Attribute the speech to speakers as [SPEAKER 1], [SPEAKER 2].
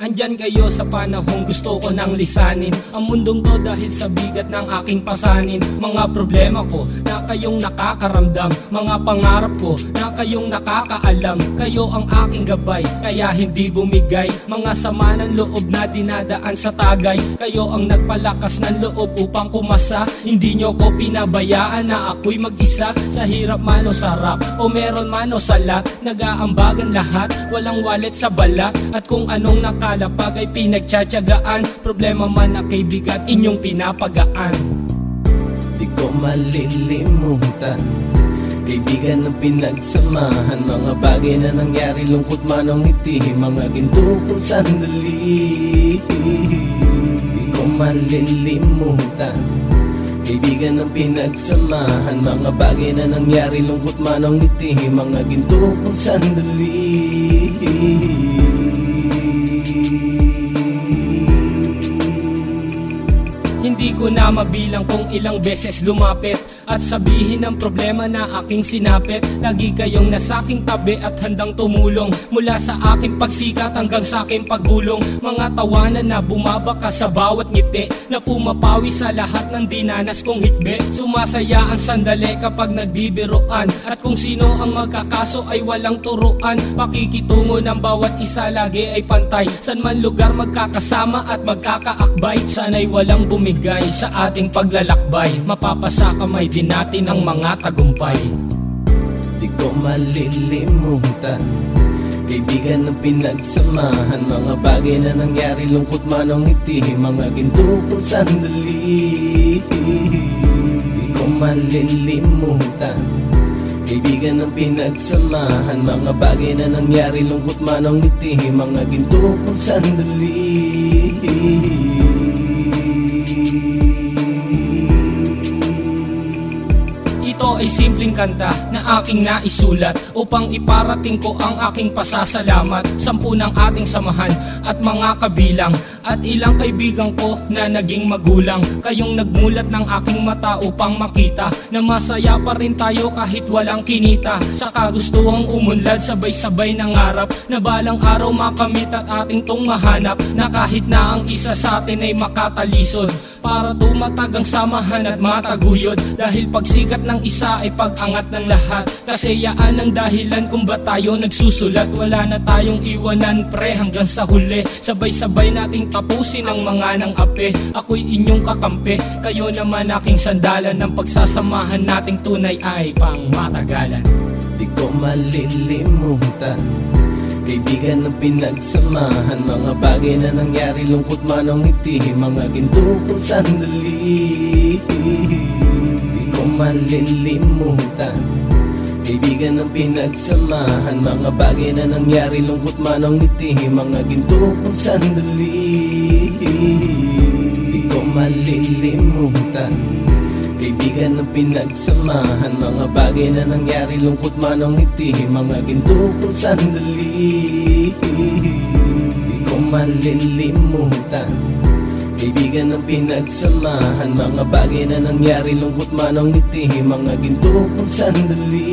[SPEAKER 1] Andyan kayo sa panahong gusto ko nang lisanin ang mundong to dahil sa bigat ng aking pasanin. Mga problema ko na kayong nakakaramdam, mga pangarap ko na kayong nakakaalam. Kayo ang aking gabay, kaya hindi bumigay. Mga sama ng loob na dinadaan sa tagay, kayo ang nagpalakas ng loob upang kumasa. Hindi nyo ko pinabayaan na ako'y mag-isa. Sa hirap man o sarap, o meron man o salat, nag-aambagan lahat, walang wallet sa balat. At kung anong nakalapag ay pinagtsatsagaan, problema man na kaibigan, inyong pinapagaan.
[SPEAKER 2] Di ko malilimutan, kaibigan ng pinagsamahan, mga bagay na nangyari, lungkot man o ngiti, mga ginto kong sandali. Di ko malilimutan, kaibigan ng pinagsamahan, mga bagay na nangyari, lungkot man o ngiti, mga ginto kong sandali.
[SPEAKER 1] Hindi ko na mabilang kung ilang beses lumapit at sabihin ang problema na aking sinapit. Lagi kayong nasa aking tabi at handang tumulong, mula sa aking pagsikat hanggang sa aking paggulong. Mga tawanan na bumabaka sa bawat ngiti, na pumapawi sa lahat ng dinanas kong hitbe. Sumasaya ang sandali kapag nagbibiruan, at kung sino ang magkakaso ay walang turuan. Pakikitungo ng bawat isa lagi ay pantay, san man lugar magkakasama at magkakaakbay. Sana'y walang bumigay sa ating paglalakbay, mapapasa kamay din natin ang mga tagumpay.
[SPEAKER 2] Di ko malilimutan, kaibigan ng pinagsamahan, mga bagay na nangyari, lungkot man o ngiti, mga ginto kong sandali. Di ko malilimutan, kaibigan ng pinagsamahan, mga bagay na nangyari, lungkot man o ngiti, mga ginto kong sandali.
[SPEAKER 1] Ito ay simpleng kanta na aking naisulat upang iparating ko ang aking pasasalamat. 10 ng ating samahan at mga kabilang, at ilang kaibigan ko na naging magulang. Kayong nagmulat ng aking mata upang makita na masaya pa rin tayo kahit walang kinita. Sa kagustuhang umunlad, sabay-sabay nangarap na balang araw makamit at ating tong mahanap, na kahit na ang isa sa atin ay makatalisod, para tumatag ang samahan at mataguyod. Dahil pagsikat ng isa ay pag-angat ng lahat, kasayaan ang dahilan kung ba't tayo nagsusulat. Wala na tayong iwanan pre hanggang sa huli, sabay-sabay nating tapusin ang mga nang ape. Ako'y inyong kakampi, kayo naman aking sandalan, ng pagsasamahan nating tunay ay pang matagalan.
[SPEAKER 2] Di ko malilimutan, kaibigan ng pinagsamahan, mga bagay na nangyari, lungkot man o ngiti, mga ginto kong sandali. Di ko malilimutan, kaibigan ng pinagsamahan, mga bagay na nangyari, lungkot man o ngiti, mga ginto kong sandali. Di ko malilimutan, kaibigan ng pinagsamahan, mga bagay na nangyari, lungkot man o ngiti, mga ginto kong sandali. Di ko malilimutan, kaibigan ng pinagsamahan, mga bagay na nangyari, lungkot man o ngiti, mga ginto kong sandali.